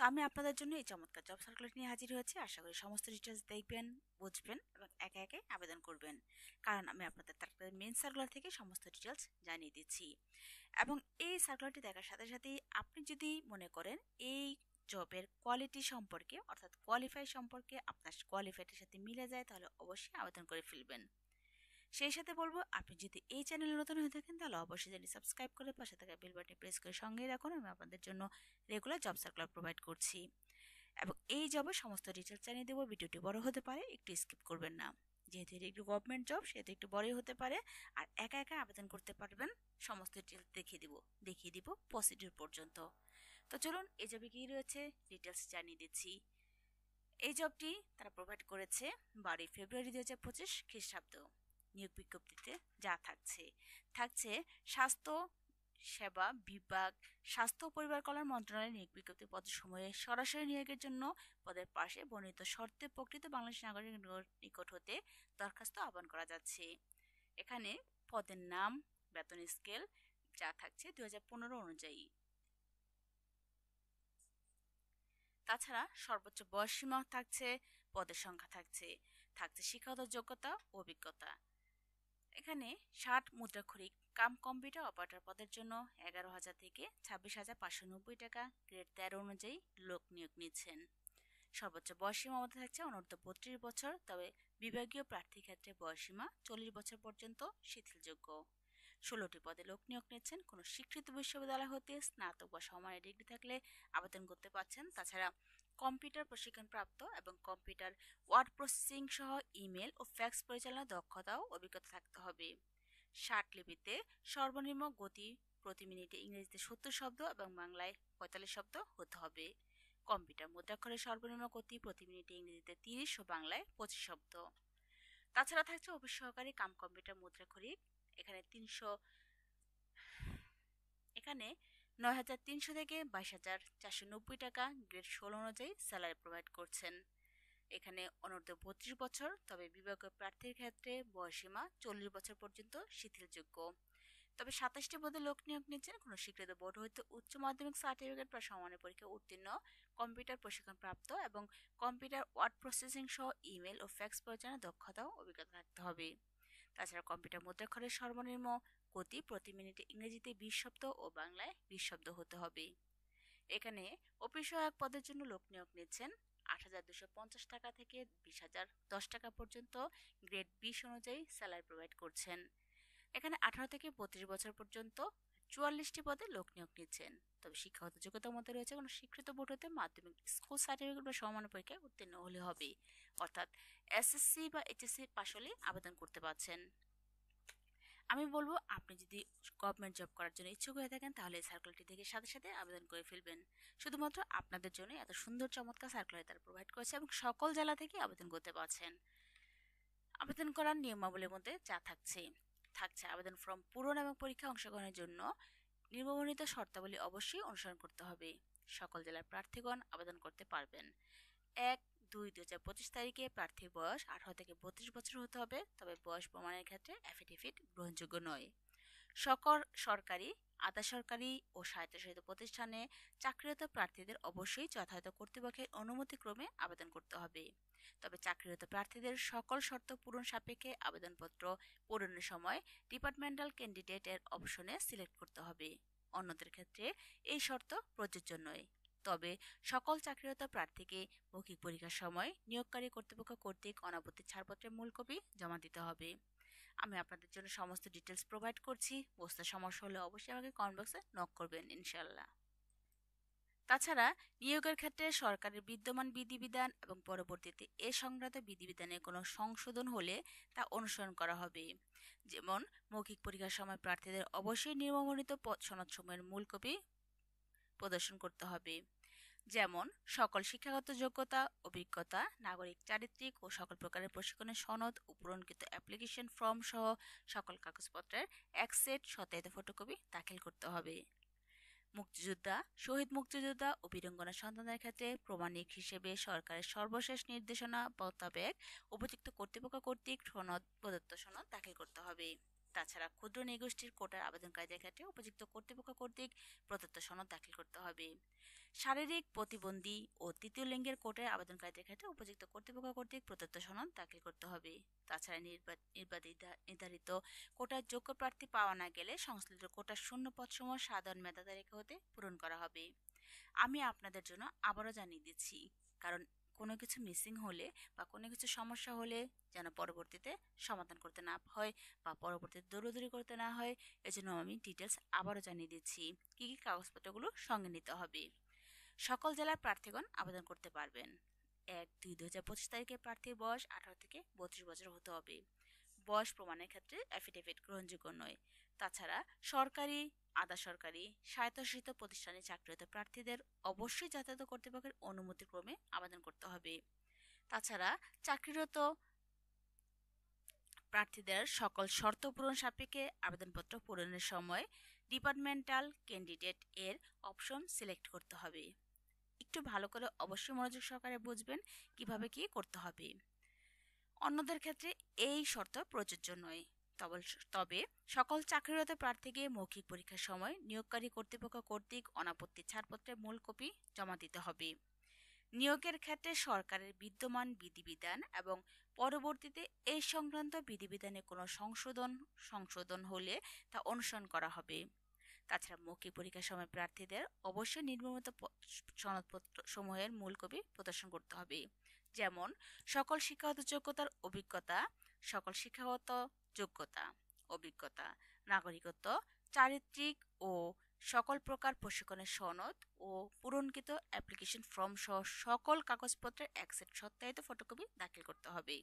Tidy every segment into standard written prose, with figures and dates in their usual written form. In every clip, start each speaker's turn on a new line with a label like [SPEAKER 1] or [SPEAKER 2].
[SPEAKER 1] আমি আপনাদের জন্য এই চমৎকার জব সার্কুলার নিয়ে হাজির হয়েছি। আশা করি সমস্ত ডিটেলস দেখবেন, বুঝবেন এবং একে একে আবেদন করবেন। কারণ আমি আপনাদের তার মেইন সার্কুলার থেকে সমস্ত ডিটেলস জানিয়ে দিচ্ছি। এবং এই সার্কুলারটি দেখার সাথে সাথেই আপনি যদি মনে করেন এই জবের কোয়ালিটি সম্পর্কে অর্থাৎ কোয়ালিফাই সম্পর্কে আপনার কোয়ালিফাইডের সাথে মিলে যায়, তাহলে অবশ্যই আবেদন করে ফেলবেন। সেই সাথে বলবো, আপনি যদি এই চ্যানেলে নতুন হয়ে থাকেন তাহলে অবশ্যই চ্যানেল সাবস্ক্রাইব করে পাশে থাকা বেল বাটনে প্রেস করে সঙ্গেই রাখুন। আমি আপনাদের জন্য রেগুলার জব সার্কুলার প্রোভাইড করছি এবং এই জবের সমস্ত ডিটেলস জানিয়ে দেবো। ভিডিওটি বড় হতে পারে, একটু স্কিপ করবেন না। যেহেতু এটি একটু গভর্নমেন্ট জব সেহেতু একটু বড়ই হতে পারে। আর একা একা আবেদন করতে পারবেন, সমস্ত ডিটেলস দেখিয়ে দিব প্রসিডিউর পর্যন্ত। তো চলুন এই জবে কি রয়েছে ডিটেলস জানিয়ে দিচ্ছি। এই জবটি তারা প্রোভাইড করেছে 12 ফেব্রুয়ারি 2025 খ্রিস্টাব্দ। নিয়োগ বিজ্ঞপ্তিতে যা থাকছে স্বাস্থ্য সেবা বিভাগ, স্বাস্থ্য ও পরিবার কল্যাণ মন্ত্রণালয়ের নিয়োগ বিজ্ঞপ্তি পদের সময়ে সরাসরি নিয়োগের জন্য পদের পাশে বর্ণিত শর্তে প্রকৃত বাংলাদেশ নাগরিকের নিকট হতে দরখাস্ত আহ্বান করা যাচ্ছে। এখানে পদের নাম, বেতন স্কেল যা থাকছে 2015 অনুযায়ী। তাছাড়া সর্বোচ্চ বয়সসীমা থাকছে, পদের সংখ্যা থাকছে শিক্ষাগত যোগ্যতা ও অভিজ্ঞতা। এখানে 60 মুদ্রাক্ষরিক কাম কম্পিউটার অপারেটর পদের জন্য 11,000 থেকে 26,590 টাকা, গ্রেড 13 অনুযায়ী লোক নিয়োগ নিচ্ছেন। সর্বোচ্চ বয়সসীমা মধ্যে থাকছে অনূর্ধ্ব 32 বছর, তবে বিভাগীয় প্রার্থীর ক্ষেত্রে বয়সসীমা 40 বছর পর্যন্ত শিথিলযোগ্য। 16টি পদে লোক নিয়োগ নিচ্ছেন। কোনো স্বীকৃত বিশ্ববিদ্যালয় হতে স্নাতক বা সমানের ডিগ্রি থাকলে আবেদন করতে পারছেন। তাছাড়া কম্পিউটার প্রশিক্ষণপ্রাপ্ত এবং কম্পিউটার ওয়ার্ড প্রসেসিং সহ ইমেল ও ফ্যাক্স পরিচালনার দক্ষতা ও অভিজ্ঞতা থাকতে হবে। 60 লিপিতে সর্বনিম্ন গতি প্রতি মিনিটে ইংরেজিতে 70 শব্দ এবং বাংলায় 45 শব্দ হতে হবে। কম্পিউটার মুদ্রাক্ষরের সর্বনিম্ন গতি প্রতি মিনিটে ইংরেজিতে 30 ও বাংলায় 25 শব্দ। তাছাড়া থাকছে অফিস সহকারী কাম কম্পিউটার মুদ্রাক্ষরিক। এখানে 9,300 থেকে 22,490 টাকা, গ্রেড 16 অনুযায়ী স্যালারি প্রোভাইড করছেন। এখানে অনূর্ধ্ব 32 বছর, তবে বিভাগীয় প্রার্থীর ক্ষেত্রে বয়সীমা 40 বছর পর্যন্ত শিথিলযোগ্য। তবে 27টি পদে লোক নিয়োগ নিচ্ছেন। কোনো স্বীকৃত বোর্ড হইতে উচ্চ মাধ্যমিক সার্টিফিকেট বা সমানের পরীক্ষা উত্তীর্ণ, কম্পিউটার প্রশিক্ষণপ্রাপ্ত এবং কম্পিউটার ওয়ার্ড প্রসেসিং সহ ইমেল ও ফ্যাক্স পরিচালনার দক্ষতা ও অভিজ্ঞতা থাকতে হবে। তাছাড়া কম্পিউটার মুদ্রাক্ষরের সর্বনিম্ন গতি প্রতি মিনিটে ইংরেজিতে 20 শব্দ ও বাংলায় 20 শব্দ হতে হবে। এখানে অফিস সহায়ক পদের জন্য লোক নিয়োগ নিচ্ছেন। 8,250 টাকা থেকে 20,010 টাকা পর্যন্ত, গ্রেড 20 অনুযায়ী স্যালারি প্রোভাইড করছেন। এখানে 18 থেকে 32 বছর পর্যন্ত 44টি পদে লোক নিয়োগ নিচ্ছেন। তবে শিক্ষাগত যোগ্যতার মধ্যে রয়েছে কোনো স্বীকৃত বোর্ড হতে মাধ্যমিক স্কুল সার্টিফিকেট বা সমান পরীক্ষায় উত্তীর্ণ হলে হবে, অর্থাৎ এসএসসি বা এইচএসসি পাশ হলে আবেদন করতে পারছেন। আমি বলবো, আপনি যদি গভর্নমেন্ট জব করার জন্য ইচ্ছুক হয়ে থাকেন তাহলে এই সার্কুলারটি দেখে সাথে সাথে আবেদন করে ফেলবেন। শুধুমাত্র আপনাদের জন্য এত সুন্দর চমৎকার সার্কুলার তারা প্রোভাইড করেছে এবং সকল জেলা থেকে আবেদন করতে পারছেন। আবেদন করার নিয়মাবলীর মধ্যে যা থাকছে আবেদন ফর্ম পূরণ এবং পরীক্ষা অংশগ্রহণের জন্য নিম্নবর্ণিত শর্তাবলী অবশ্যই অনুসরণ করতে হবে। সকল জেলার প্রার্থীগণ আবেদন করতে পারবেন। 1/2/2025 তারিখে প্রার্থীর বয়স 18 থেকে 32 বছর হতে হবে, তবে বয়স প্রমাণের ক্ষেত্রে অ্যাফিডেভিট গ্রহণযোগ্য নয়। সকল সরকারি, আধা সরকারি ও স্বায়ত্তশাসিত প্রতিষ্ঠানে চাকরিরত প্রার্থীদের অবশ্যই যথাযথ কর্তৃপক্ষের অনুমতিক্রমে আবেদন করতে হবে। তবে চাকরিরত প্রার্থীদের সকল শর্ত পূরণ সাপেক্ষে আবেদনপত্র পূরণের সময় ডিপার্টমেন্টাল ক্যান্ডিডেট এর অপশনে সিলেক্ট করতে হবে। অন্যদের ক্ষেত্রে এই শর্ত প্রযোজ্য নয়। তবে সকল চাকরিরত প্রার্থীকে মৌখিক পরীক্ষার সময় নিয়োগকারী কর্তৃপক্ষ কর্তৃক অনাবৃত্তি ছাড়পত্রের মূল কপি জমা দিতে হবে। আমি আপনাদের জন্য সমস্ত ডিটেলস প্রোভাইড করছি। বুঝতে সমস্যা হলে অবশ্যই আমাকে কমেন্ট বক্সে নক করবেন ইনশাল্লাহ। তাছাড়া নিয়োগের ক্ষেত্রে সরকারের বিদ্যমান বিধিবিধান এবং পরবর্তীতে এ সংক্রান্ত বিধিবিধানের কোনো সংশোধন হলে তা অনুসরণ করা হবে। যেমন মৌখিক পরীক্ষার সময় প্রার্থীদের অবশ্যই নিম্নবর্ণিত সনদসমূহের মূল কপি প্রদর্শন করতে হবে। যেমন সকল শিক্ষাগত যোগ্যতা, অভিজ্ঞতা, নাগরিক চারিত্রিক ও সকল প্রকারের প্রশিক্ষণের সনদ, উপরোল্লিখিত অ্যাপ্লিকেশন ফর্ম সহ সকল কাগজপত্রের এক সেট সত্যায়িত ফটোকপি দাখিল করতে হবে। মুক্তিযোদ্ধা, শহীদ মুক্তিযোদ্ধা ও বীরাঙ্গনা সন্তানদের ক্ষেত্রে প্রমাণিক হিসেবে সরকারের সর্বশেষ নির্দেশনা মোতাবেক উপযুক্ত কর্তৃপক্ষ কর্তৃক প্রদত্ত সনদ দাখিল করতে হবে। তাছাড়া ক্ষুদ্র নৃগোষ্ঠীর কোটার আবেদনকারীদের ক্ষেত্রে উপযুক্ত কর্তৃপক্ষ কর্তৃক প্রদত্ত সনদ দাখিল করতে হবে। শারীরিক প্রতিবন্ধী ও তৃতীয় লিঙ্গের কোটার আবেদনকারীদের ক্ষেত্রে উপযুক্ত কর্তৃপক্ষ কর্তৃক প্রদত্ত সনদ দাখিল করতে হবে। তাছাড়া নির্ধারিত কোটার যোগ্য প্রার্থী পাওয়া না গেলে সংশ্লিষ্ট কোটার শূন্য পদসমূহ সাধারণ মেধা তালিকা হতে পূরণ করা হবে। আমি আপনাদের জন্য আবারও জানিয়ে দিচ্ছি, কারণ কোনো কিছু মিসিং হলে বা কোনো কিছু সমস্যা হলে যেন পরবর্তীতে সমাধান করতে না হয় বা পরবর্তীতে দৌড়াদৌড়ি করতে না হয়, এজন্য আমি ডিটেলস আবারও জানিয়ে দিচ্ছি কী কী কাগজপত্রগুলো সঙ্গে নিতে হবে। সকল জেলার প্রার্থীগণ আবেদন করতে পারবেন। 1-2-2025 তারিখে প্রার্থীর বয়স 18 থেকে 32 বছর হতে হবে। বয়স প্রমাণের ক্ষেত্রে অ্যাফিডেভিট গ্রহণযোগ্য নয়। তাছাড়া সরকারি, আধা সরকারি, স্বায়ত্তশাসিত প্রতিষ্ঠানে চাকরিরত প্রার্থীদের অবশ্যই যাতায়াত কর্তৃপক্ষের অনুমতিক্রমে আবেদন করতে হবে। তাছাড়া চাকরিরত প্রার্থীদের সকল শর্ত পূরণ সাপেক্ষে আবেদনপত্র পূরণের সময় ডিপার্টমেন্টাল ক্যান্ডিডেট এর অপশন সিলেক্ট করতে হবে। একটু ভালো করে অবশ্যই মনোযোগ সহকারে বুঝবেন কিভাবে কি করতে হবে। অন্যদের ক্ষেত্রে এই শর্ত প্রযোজ্য নয়। তবে সকল চাকরিরত প্রার্থীকে মৌখিক পরীক্ষার সময় নিয়োগকারী কর্তৃপক্ষ কর্তৃক অনাপত্তি ছাড়পত্রের মূল কপি জমা দিতে হবে। নিয়োগের ক্ষেত্রে সরকারের বিদ্যমান বিধিবিধান এবং পরবর্তীতে এই সংক্রান্ত বিধিবিধানে কোনো সংশোধন হলে তা অনুসরণ করা হবে। তাছাড়া মৌখিক পরীক্ষার সময় প্রার্থীদের অবশ্যই নিম্নলিখিত সনদপত্র সমূহের মূল কপি প্রদর্শন করতে হবে, যেমন সকল শিক্ষাগত যোগ্যতার অভিজ্ঞতা, সকল শিক্ষাগত যোগ্যতা, অভিজ্ঞতা, নাগরিকত্ব, চারিত্রিক ও সকল প্রকার প্রশিক্ষণের সনদ ও পূরণকৃত অ্যাপ্লিকেশন ফর্ম সহ সকল কাগজপত্রের এক সেট সত্যায়িত ফটোকপি দাখিল করতে হবে।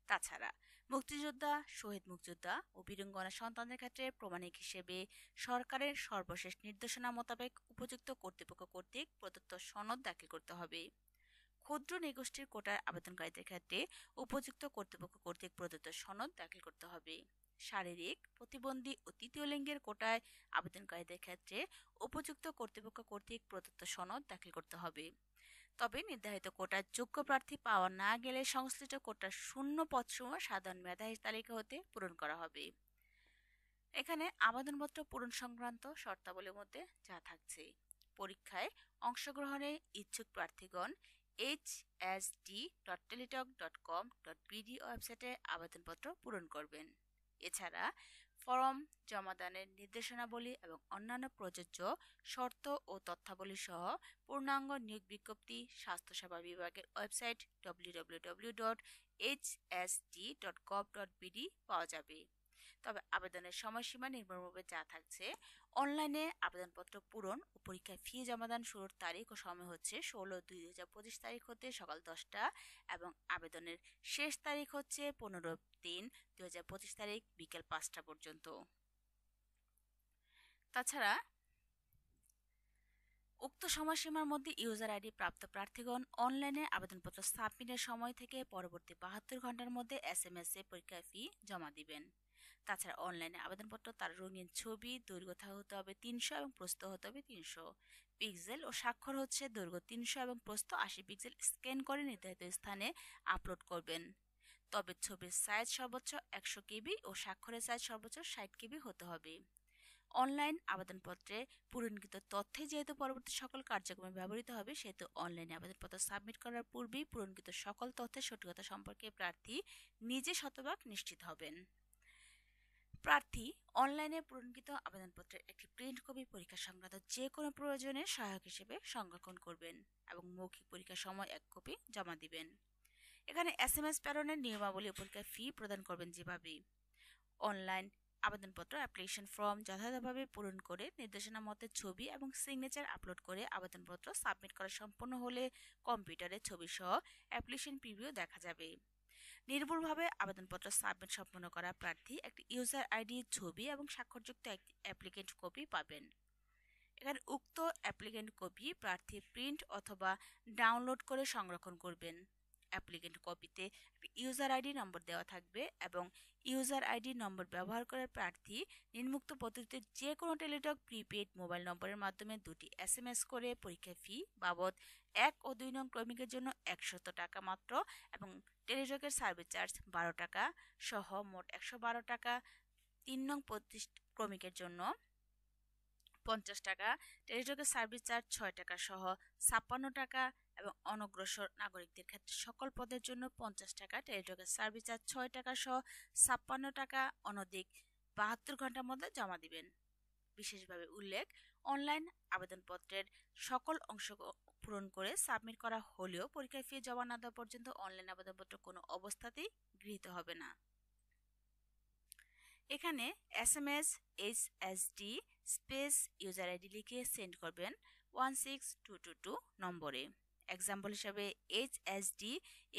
[SPEAKER 1] তাছাড়া মুক্তিযোদ্ধা, শহীদ মুক্তিযোদ্ধা ও বীরাঙ্গনা সন্তানদের ক্ষেত্রে প্রমাণিক হিসেবে সরকারের সর্বশেষ নির্দেশনা মোতাবেক উপযুক্ত কর্তৃপক্ষ কর্তৃক প্রদত্ত সনদ দাখিল করতে হবে। ক্ষুদ্র নৃগোষ্ঠীর কোটার আবেদনকারীদের ক্ষেত্রে উপযুক্ত কর্তৃপক্ষ কর্তৃক প্রদত্ত সনদ দাখিল করতে হবে। শারীরিক প্রতিবন্ধী ও তৃতীয় লিঙ্গের কোটায় আবেদনকারীদের ক্ষেত্রে উপযুক্ত কর্তৃপক্ষ কর্তৃক প্রদত্ত সনদ দাখিল করতে হবে। তবে নির্ধারিত কোটার যোগ্য প্রার্থী পাওয়া না গেলে সংশ্লিষ্ট কোটার শূন্য পদসমূহ সাধারণ মেধা তালিকা হতে পূরণ করা হবে। এখানে আবেদনপত্র পূরণ সংক্রান্ত শর্তাবলীর মধ্যে যা থাকছে: পরীক্ষায় অংশগ্রহণে ইচ্ছুক প্রার্থীগণ hsd.teletalk.com.bd ওয়েবসাইটে আবেদনপত্র পূরণ করবেন। এছাড়া ফরম জমাদানের নির্দেশনাবলী এবং অন্যান্য প্রযোজ্য শর্ত ও তথ্যাবলী সহ পূর্ণাঙ্গ নিয়োগ বিজ্ঞপ্তি স্বাস্থ্যসেবা বিভাগের ওয়েবসাইট www.hsd.gov.bd পাওয়া যাবে। তবে আবেদনের সময়সীমা নির্ভরভাবে যা থাকছে: অনলাইনে আবেদনপত্র পূরণ ও পরীক্ষায় ফি জমাদান শুরুর তারিখ ও সময় হচ্ছে 16-2-2025 তারিখ হতে সকাল 10টা এবং আবেদনের শেষ তারিখ হচ্ছে 15-3-2025 তারিখ বিকেল 5টা পর্যন্ত। তাছাড়া উক্ত সময়সীমার মধ্যে ইউজার আইডি প্রাপ্ত প্রার্থীগণ অনলাইনে আবেদনপত্র সাবমিটের সময় থেকে পরবর্তী 72 ঘন্টার মধ্যে SMS এ পরীক্ষার ফি জমা দিবেন। তাছাড়া অনলাইনে আবেদনপত্র তার রঙিন ছবি, দৈর্ঘ্য হতে হবে 300 এবং প্রস্থ হতে হবে 300 পিক্সেল ও স্বাক্ষর হচ্ছে দৈর্ঘ্য 300 এবং প্রস্থ 80 পিক্সেল স্ক্যান করে নির্ধারিত স্থানে আপলোড করবেন। তবে ছবির সাইজ সর্বোচ্চ 100 কেবি ও স্বাক্ষরের সাইজ সর্বোচ্চ 60 কেবি হতে হবে। অনলাইন আবেদনপত্রে পূরণকৃত তথ্যে যেহেতু পরবর্তী সকল কার্যক্রমে ব্যবহৃত হবে, সেহেতু অনলাইনে আবেদনপত্র সাবমিট করার পূর্বেই পূরণকৃত সকল তথ্যের সঠিকতা সম্পর্কে প্রার্থী নিজে শতভাগ নিশ্চিত হবেন। প্রার্থী অনলাইনে পূরণকৃত আবেদনপত্রের একটি প্রিন্ট কপি পরীক্ষা সংক্রান্ত যে কোনো প্রয়োজনে সহায়ক হিসেবে সংরক্ষণ করবেন এবং মৌখিক পরীক্ষার সময় এক কপি জমা দিবেন। এখানে SMS প্রেরণের নিয়মাবলী ও পরীক্ষার ফি প্রদান করবেন যেভাবে: অনলাইন আবেদনপত্র অ্যাপ্লিকেশন ফর্ম যথাযথভাবে পূরণ করে নির্দেশনা মতে ছবি এবং সিগনেচার আপলোড করে আবেদনপত্র সাবমিট করা সম্পন্ন হলে কম্পিউটারে ছবি সহ অ্যাপ্লিকেশন প্রিভিউ দেখা যাবে। নির্ভুলভাবে আবেদনপত্র সাবমিট সম্পন্ন করা প্রার্থী একটি ইউজার আইডি, ছবি এবং স্বাক্ষরযুক্ত একটি অ্যাপ্লিকেন্ট কপি পাবেন। এখানে উক্ত অ্যাপ্লিকেন্ট কপি প্রার্থী প্রিন্ট অথবা ডাউনলোড করে সংরক্ষণ করবেন। অ্যাপ্লিকেন্ট কপিতে একটি ইউজার আইডি নম্বর দেওয়া থাকবে এবং ইউজার আইডি নম্বর ব্যবহার করে প্রার্থী নিম্নোক্ত পদ্ধতিতে যে কোনো টেলিটক প্রিপেইড মোবাইল নম্বরের মাধ্যমে 2টি SMS করে পরীক্ষা ফি বাবদ 1 ও 2 নং ক্রমিকের জন্য 100 টাকা মাত্র এবং টেলিটকের সার্ভিস চার্জ 12 টাকা সহ মোট 112 টাকা 3 নং ক্রমিকের জন্য 50 টাকা, টেলিটকের সার্ভিস চার্জ 6 টাকা সহ 56 টাকা এবং অনগ্রসর নাগরিকদের ক্ষেত্রে সকল পদের জন্য 50 টাকা, টেলিটকের সার্ভিস চার্জ 6 টাকা সহ 56 টাকা অনধিক 72 ঘন্টার মধ্যে জমা দিবেন। বিশেষভাবে উল্লেখ, অনলাইন আবেদনপত্রের সকল অংশ পূরণ করে সাবমিট করা হলেও পরীক্ষার ফি জমা না দেওয়া পর্যন্ত অনলাইন আবেদনপত্র কোনো অবস্থাতেই গৃহীত হবে না। এখানে SMS HSD space user ID লিখে সেন্ড করবেন 16222 নম্বরে। এক্সাম্পল হিসাবে HSD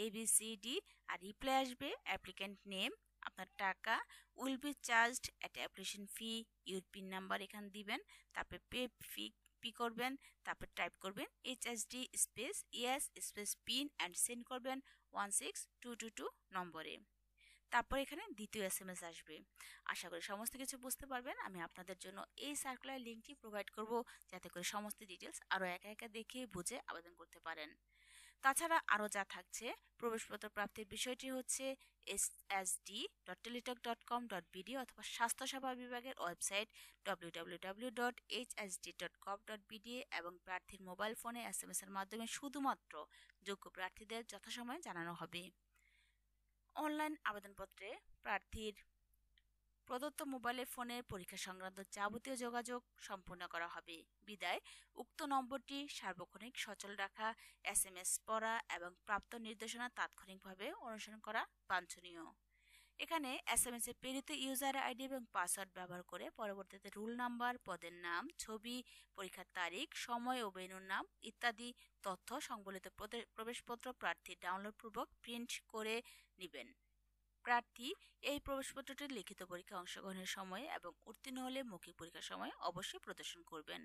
[SPEAKER 1] ABCD আর রিপ্লাই আসবে অ্যাপ্লিক্যান্ট নেম, আপনার টাকা will be charged at application fee, your pin number এখানে দিবেন, তারপরে পি করবেন, তারপর টাইপ করবেন HSD space yes space pin and send করবেন 16222 নম্বরে। তারপর এখানে দ্বিতীয় SMS আসবে। আশা করি সমস্ত কিছু বুঝতে পারবেন। আমি আপনাদের জন্য এই সার্কুলার লিঙ্কটি প্রোভাইড করব, যাতে করে সমস্ত ডিটেলস আরও একা একা দেখে বুঝে আবেদন করতে পারেন। তাছাড়া আরও যা থাকছে, প্রবেশপত্র প্রাপ্তির বিষয়টি হচ্ছে hsd.teletalk.com.bd অথবা স্বাস্থ্যসেবা বিভাগের ওয়েবসাইট www.hsd.gov.bd এবং প্রার্থীর মোবাইল ফোনে SMS এর মাধ্যমে শুধুমাত্র যোগ্য প্রার্থীদের যথাসময়ে জানানো হবে। অনলাইন আবেদনপত্রে প্রার্থীর প্রদত্ত মোবাইল ফোনের পরীক্ষা সংক্রান্ত যাবতীয় যোগাযোগ সম্পূর্ণ করা হবে। বিদায় উক্ত নম্বরটি সার্বক্ষণিক সচল রাখা, SMS পড়া এবং প্রাপ্ত নির্দেশনা তাৎক্ষণিকভাবে অনুসরণ করা বাঞ্ছনীয়। এখানে SMS এ প্রেরিত ইউজার আইডি এবং পাসওয়ার্ড ব্যবহার করে পরবর্তীতে রুল নাম্বার, পদের নাম, ছবি, পরীক্ষার তারিখ, সময় ও ভেন্যুর নাম ইত্যাদি তথ্য সংবলিত প্রবেশপত্র প্রার্থী ডাউনলোডপূর্বক প্রিন্ট করে নেবেন। প্রার্থী এই প্রবেশপত্রটি লিখিত পরীক্ষায় অংশগ্রহণের সময় এবং উত্তীর্ণ হলে মৌখিক পরীক্ষার সময় অবশ্যই প্রদর্শন করবেন।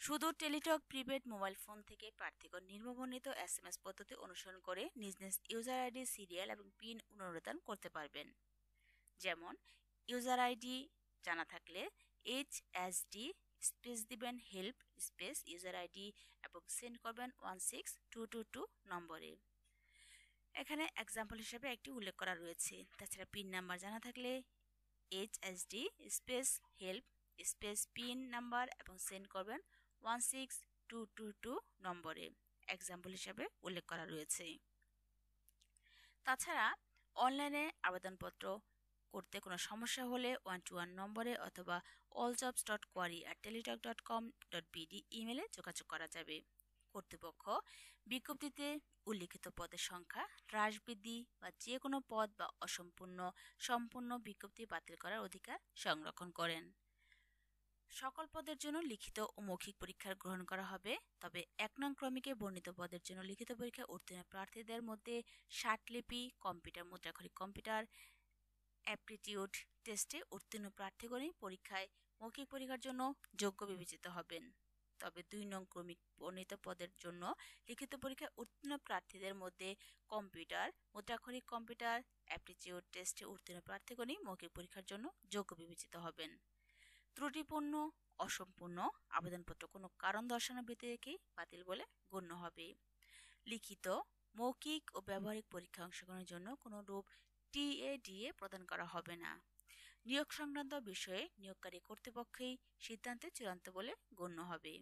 [SPEAKER 1] শুধু টেলিটক প্রিপেড মোবাইল ফোন থেকে প্রার্থীগণ নিম্নবর্ণিত SMS পদ্ধতি অনুসরণ করে নিজ নিজ ইউজার আইডি, সিরিয়াল এবং পিন পুনরুদ্ধার করতে পারবেন। যেমন ইউজার আইডি জানা থাকলে HSD স্পেস দিবেন হেল্প স্পেস ইউজার আইডি এবং সেন্ড করবেন 16222 নম্বরে। এখানে এক্সাম্পল হিসেবে একটি উল্লেখ করা রয়েছে। তাছাড়া পিন নাম্বার জানা থাকলে HSD space help space pin number এবং সেন্ড করবেন 16222 নম্বরে। এক্সাম্পল হিসেবে উল্লেখ করা রয়েছে। তাছাড়া অনলাইনে আবেদনপত্র করতে কোনো সমস্যা হলে 121 নম্বরে অথবা alljobs.query@teletalk.com.bd ইমেলে যোগাযোগ করা যাবে। কর্তৃপক্ষ বিজ্ঞপ্তিতে উল্লিখিত পদের সংখ্যা হ্রাস, বৃদ্ধি বা যে কোনো পদ বা সম্পূর্ণ বিজ্ঞপ্তি বাতিল করার অধিকার সংরক্ষণ করেন। সকল পদের জন্য লিখিত ও মৌখিক পরীক্ষা গ্রহণ করা হবে, তবে 1 নং ক্রমিকে বর্ণিত পদের জন্য লিখিত পরীক্ষা উত্তীর্ণ প্রার্থীদের মধ্যে ষাটলিপি কম্পিউটার, মুদ্রাক্ষরিক কম্পিউটার অ্যাপটিটিউড টেস্টে উত্তীর্ণ প্রার্থীগণই পরীক্ষায় মৌখিক পরীক্ষার জন্য যোগ্য বিবেচিত হবেন। তবে 2 নং ক্রমিক বর্ণিত পদের জন্য লিখিত পরীক্ষায় উত্তীর্ণ প্রার্থীদের মধ্যে কম্পিউটার, মুদ্রাক্ষরিক কম্পিউটার অ্যাপটিটিউড টেস্টে উত্তীর্ণ প্রার্থীগণই মৌখিক পরীক্ষার জন্য যোগ্য বিবেচিত হবেন। ত্রুটিপূর্ণ, অসম্পূর্ণ আবেদনপত্র কোনো কারণ দর্শানোর ব্যতিরেকেই বাতিল বলে গণ্য হবে। লিখিত, মৌখিক ও ব্যবহারিক পরীক্ষায় অংশগ্রহণের জন্য কোনো রূপ TADA প্রদান করা হবে না। নিয়োগ সংক্রান্ত বিষয়ে নিয়োগকারী কর্তৃপক্ষই সিদ্ধান্তে চূড়ান্ত বলে গণ্য হবে।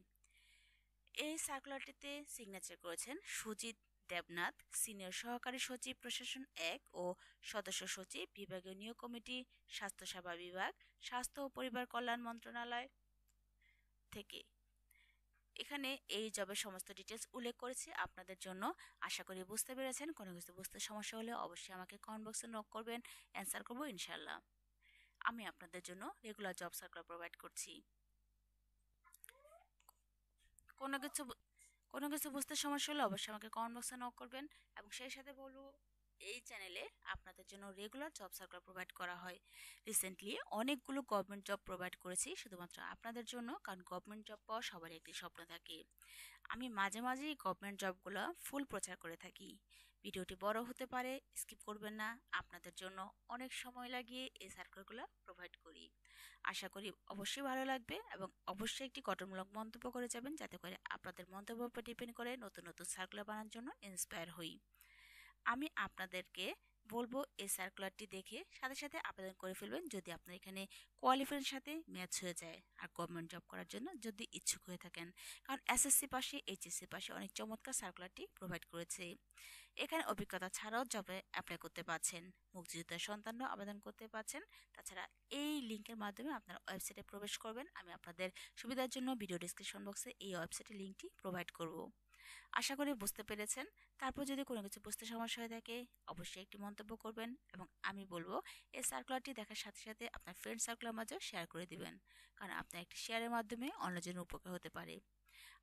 [SPEAKER 1] এই সার্কুলারটিতে সিগনেচার করেছেন সুজিত দেবনাথ, সিনিয়র সহকারী সচিব প্রশাসন 1 ও সদস্য সচিব, বিভাগীয় নিয়োগ কমিটি, স্বাস্থ্যসেবা বিভাগ, স্বাস্থ্য ও পরিবার কল্যাণ মন্ত্রণালয় থেকে। এখানে এই জবের সমস্ত ডিটেলস উল্লেখ করেছি আপনাদের জন্য। আশা করি বুঝতে পেরেছেন। কোনো কিছু বুঝতে সমস্যা হলে অবশ্যই আমাকে কমেন্ট বক্সে নক করবেন, অ্যান্সার করবো ইনশাল্লাহ। আমি আপনাদের জন্য রেগুলার জব সার্কুলার প্রোভাইড করছি। কোনো কিছু বুঝতে সমস্যা হলে অবশ্যই আমাকে কমেন্ট বক্সে নক করবেন এবং সেই সাথে বলবো, এই চ্যানেলে আপনাদের জন্য রেগুলার জব সার্কুলার প্রোভাইড করা হয়। রিসেন্টলি অনেকগুলো গভর্নমেন্ট জব প্রোভাইড করেছি শুধুমাত্র আপনাদের জন্য, কারণ গভর্নমেন্ট জব পাওয়া সবার একটি স্বপ্ন থাকে। আমি মাঝে মাঝেই গভর্নমেন্ট জবগুলো ফুল প্রচার করে থাকি। ভিডিওটি বড় হতে পারে, স্কিপ করবেন না। আপনাদের জন্য অনেক সময় লাগিয়ে এই সার্কুলারগুলো প্রোভাইড করি। আশা করি অবশ্যই ভালো লাগবে এবং অবশ্যই একটি গঠনমূলক মন্তব্য করে যাবেন, যাতে করে আপনাদের মন্তব্যের উপর ডিপেন্ড করে নতুন নতুন সার্কুলার বানানোর জন্য ইন্সপায়ার হই। আমি আপনাদেরকে বলবো এই সার্কুলারটি দেখে সাথে সাথে আবেদন করে ফেলবেন যদি আপনার এখানে কোয়ালিফাইয়ের সাথে ম্যাচ হয়ে যায় আর গভর্নমেন্ট জব করার জন্য যদি ইচ্ছুক হয়ে থাকেন। কারণ এসএসসি পাশে এইচএসসি পাশে অনেক চমৎকার সার্কুলারটি প্রোভাইড করেছে। এখানে অভিজ্ঞতা ছাড়াও জবে অ্যাপ্লাই করতে পারছেন, মুক্তিযোদ্ধার সন্তানরাও আবেদন করতে পারছেন। তাছাড়া এই লিঙ্কের মাধ্যমে আপনারা ওয়েবসাইটে প্রবেশ করবেন। আমি আপনাদের সুবিধার জন্য ভিডিও ডিসক্রিপশন বক্সে এই ওয়েবসাইটের লিঙ্কটি প্রোভাইড করব। আশা করি বুঝতে পেরেছেন। তারপর যদি কোনো কিছু বুঝতে সমস্যা হয়ে থাকে অবশ্যই একটি মন্তব্য করবেন এবং আমি বলবো এই সার্কুলারটি দেখার সাথে সাথে আপনার ফ্রেন্ড সার্কুলের মাঝেও শেয়ার করে দিবেন, কারণ আপনার একটি শেয়ারের মাধ্যমে অন্যজনের উপকার হতে পারে।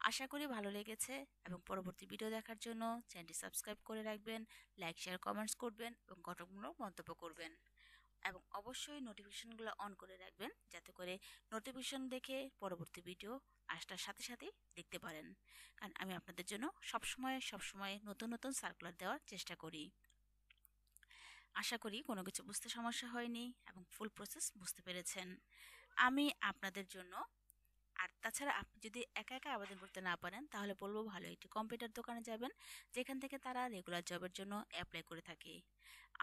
[SPEAKER 1] আশা করি ভালো লেগেছে এবং পরবর্তী ভিডিও দেখার জন্য চ্যানেলটি সাবস্ক্রাইব করে রাখবেন, লাইক শেয়ার কমেন্টস করবেন এবং গঠনমূলক মন্তব্য করবেন এবং অবশ্যই নোটিফিকেশনগুলো অন করে রাখবেন যাতে করে নোটিফিকেশন দেখে পরবর্তী ভিডিও আসার সাথে সাথেই দেখতে পারেন। কারণ আমি আপনাদের জন্য সবসময় নতুন নতুন সার্কুলার দেওয়ার চেষ্টা করি। আশা করি কোনো কিছু বুঝতে সমস্যা হয়নি এবং ফুল প্রসেস বুঝতে পেরেছেন। আমি আপনাদের জন্য আর তাছাড়া আপনি যদি একা একা আবেদন করতে না পারেন তাহলে বলবো ভালো একটি কম্পিউটার দোকানে যাবেন যেখান থেকে তারা রেগুলার জবের জন্য অ্যাপ্লাই করে থাকে।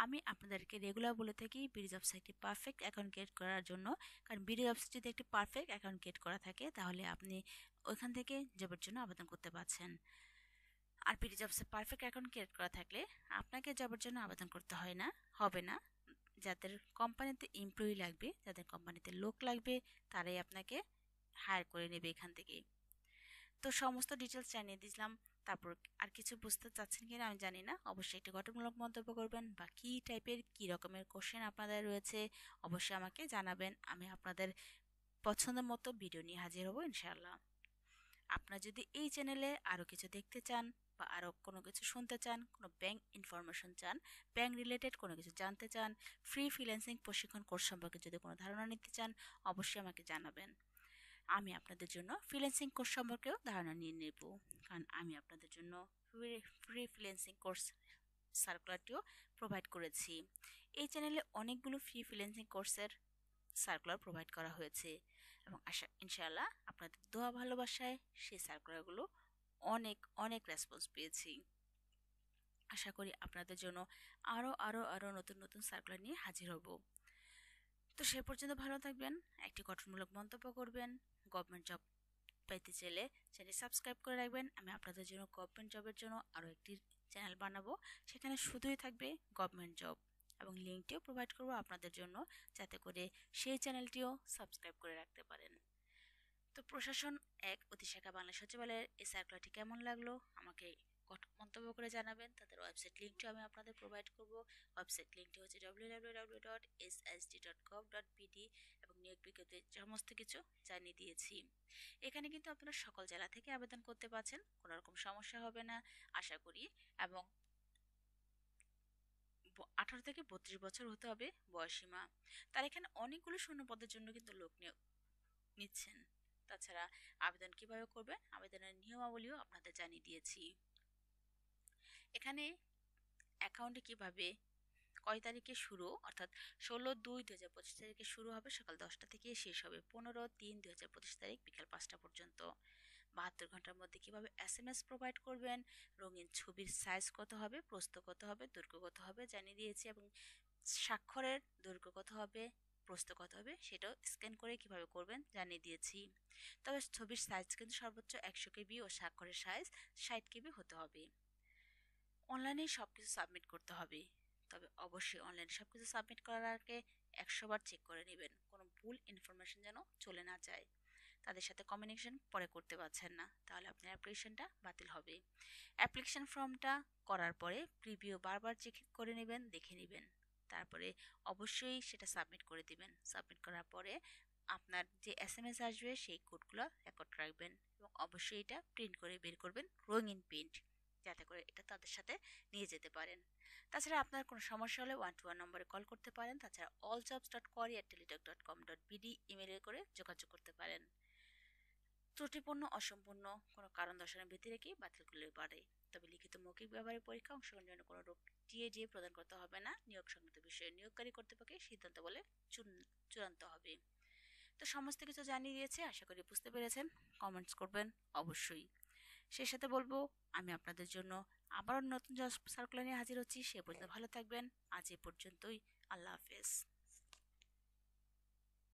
[SPEAKER 1] আমি আপনাদেরকে রেগুলার বলে থাকি বিডি জবস একটি পারফেক্ট অ্যাকাউন্ট ক্রিয়েট করার জন্য, কারণ বিডি জবস যদি একটি পারফেক্ট অ্যাকাউন্ট ক্রিয়েট করা থাকে তাহলে আপনি ওইখান থেকে জবের জন্য আবেদন করতে পারছেন। আর বিডি জবসে পারফেক্ট অ্যাকাউন্ট ক্রিয়েট করা থাকলে আপনাকে জবের জন্য আবেদন করতে হবে না। যাদের কোম্পানিতে এমপ্লয়ি লাগবে, যাদের কোম্পানিতে লোক লাগবে, তারাই আপনাকে হায়ার করে নেবে এখান থেকে। তো সমস্ত ডিটেলস জানিয়ে দিলাম। তারপর আর কিছু বুঝতে চাচ্ছেন কিনা আমি জানি না, অবশ্যই একটি গঠনমূলক মন্তব্য করবেন বা কী টাইপের কী রকমের কোশ্চেন আপনাদের রয়েছে অবশ্যই আমাকে জানাবেন। আমি আপনাদের পছন্দ মতো ভিডিও নিয়ে হাজির হব ইনশাআল্লাহ। আপনারা যদি এই চ্যানেলে আরও কিছু দেখতে চান বা আরও কোনো কিছু শুনতে চান, কোনো ব্যাংক ইনফরমেশন চান, ব্যাংক রিলেটেড কোনো কিছু জানতে চান, ফ্রি ফ্রিল্যান্সিং প্রশিক্ষণ কোর্স সম্পর্কে যদি কোনো ধারণা নিতে চান অবশ্যই আমাকে জানাবেন। আমি আপনাদের জন্য ফ্রিল্যান্সিং কোর্স সম্পর্কেও ধারণা নিয়ে নেব, কারণ আমি আপনাদের জন্য ফ্রি ফ্রিল্যান্সিং কোর্স সার্কুলারটিও প্রোভাইড করেছি। এই চ্যানেলে অনেকগুলো ফ্রি ফ্রিল্যান্সিং কোর্সের সার্কুলার প্রোভাইড করা হয়েছে এবং ইনশাআল্লাহ আপনাদের দোয়া ভালোবাসায় সেই সার্কুলারগুলো অনেক অনেক রেসপন্স পেয়েছি। আশা করি আপনাদের জন্য আরও নতুন নতুন সার্কুলার নিয়ে হাজির হব। তো সে পর্যন্ত ভালো থাকবেন, একটি গঠনমূলক মন্তব্য করবেন, গভর্নমেন্ট জব পেতে চাইলে চ্যানেল সাবস্ক্রাইব করে রাখবেন। আমি আপনাদের জন্য গভর্নমেন্ট জবের জন্য আরও একটি চ্যানেল বানাবো, সেখানে শুধুই থাকবে গভর্নমেন্ট জব এবং লিঙ্কটিও প্রোভাইড করবো আপনাদের জন্য যাতে করে সেই চ্যানেলটিও সাবস্ক্রাইব করে রাখতে পারেন। তো প্রশাসন এক অতিশাখা বাংলা সচিবালয়ের এই সার্কুলারটি কেমন লাগলো আমাকে মন্তব্য করে জানাবেন। তাদের ওয়েবসাইট লিঙ্কটিও আমি আপনাদের প্রোভাইড করব। ওয়েবসাইট লিঙ্কটি হচ্ছে www.ssg.gov.bd এবং নিয়োগ বিজ্ঞপ্তি সমস্ত কিছু জানিয়ে দিয়েছি। এখানে কিন্তু আপনারা সকল জেলা থেকে আবেদন করতে পারছেন, কোনো রকম সমস্যা হবে না আশা করি। এবং 18 থেকে 32 বছর হতে হবে বয়সীমা। তার এখানে অনেকগুলো শূন্যপদের জন্য কিন্তু লোক নিচ্ছেন। তাছাড়া আবেদন কিভাবে করবেন, আবেদনের নিয়মাবলীও আপনাদের জানিয়ে দিয়েছি। এখানে অ্যাকাউন্টে কিভাবে কয় তারিখে শুরু, অর্থাৎ 16/2/2025 তারিখে শুরু হবে সকাল 10টা থেকে, শেষ হবে 15/3/2025 তারিখ বিকাল 5টা পর্যন্ত। 72 ঘন্টার মধ্যে কিভাবে এসএমএস প্রোভাইড করবেন, রঙিন ছবির সাইজ কত হবে, প্রস্থ কত হবে, দৈর্ঘ্য কত হবে জানিয়ে দিয়েছি এবং স্বাক্ষরের দৈর্ঘ্য কত হবে, প্রস্থ কত হবে সেটাও স্ক্যান করে কিভাবে করবেন জানিয়ে দিয়েছি। তবে ছবির সাইজ কিন্তু সর্বোচ্চ 100 কেবি ও স্বাক্ষরের সাইজ 60 কেবি হতে হবে। অনলাইনে সবকিছু সাবমিট করতে হবে, তবে অবশ্যই অনলাইনে সবকিছু সাবমিট করার আগে 100বার চেক করে নেবেন কোনো ভুল ইনফরমেশন যেন চলে না যায়। তাদের সাথে কমিউনিকেশন পরে করতে পারছেন না তাহলে আপনার অ্যাপ্লিকেশনটা বাতিল হবে। অ্যাপ্লিকেশন ফর্মটা করার পরে প্রিভিউ বারবার চেক করে নেবেন, দেখে নেবেন, তারপরে অবশ্যই সেটা সাবমিট করে দিবেন। সাবমিট করার পরে আপনার যে এসএমএস আসবে সেই কোডগুলো রেকর্ড রাখবেন এবং অবশ্যই এটা প্রিন্ট করে বের করবেন রঙিন প্রিন্ট, যাতে করে এটা তাদের সাথে নিয়ে যেতে পারেন। তাছাড়া আপনার কোনো সমস্যা হলে 121 নম্বরে কল করতে পারেন। তাছাড়া alljobs.query@teletalk.com.bd ইমেলে করে যোগাযোগ করতে পারেন। ত্রুটিপূর্ণ অসম্পূর্ণ কোনো কারণ দর্শানোর ভিত্তি রেখে বাতিল করলে পারে, তবে লিখিত মৌখিক ব্যবহারিক পরীক্ষা অংশগ্রহণের জন্য কোনো টিএডিএ প্রদান করতে হবে না। নিয়োগ সংক্রান্ত বিষয়ে নিয়োগকারী কর্তৃপক্ষের সিদ্ধান্ত বলে চূড়ান্ত হবে। তো সমস্ত কিছু জানিয়ে দিয়েছে, আশা করি বুঝতে পেরেছেন। কমেন্টস করবেন অবশ্যই। সেই সাথে বলবো আমি আপনাদের জন্য আবারও নতুন জব সার্কুলার নিয়ে হাজির হচ্ছি। সে পর্যন্ত ভালো থাকবেন। আজ এ পর্যন্তই। আল্লাহ হাফেজ।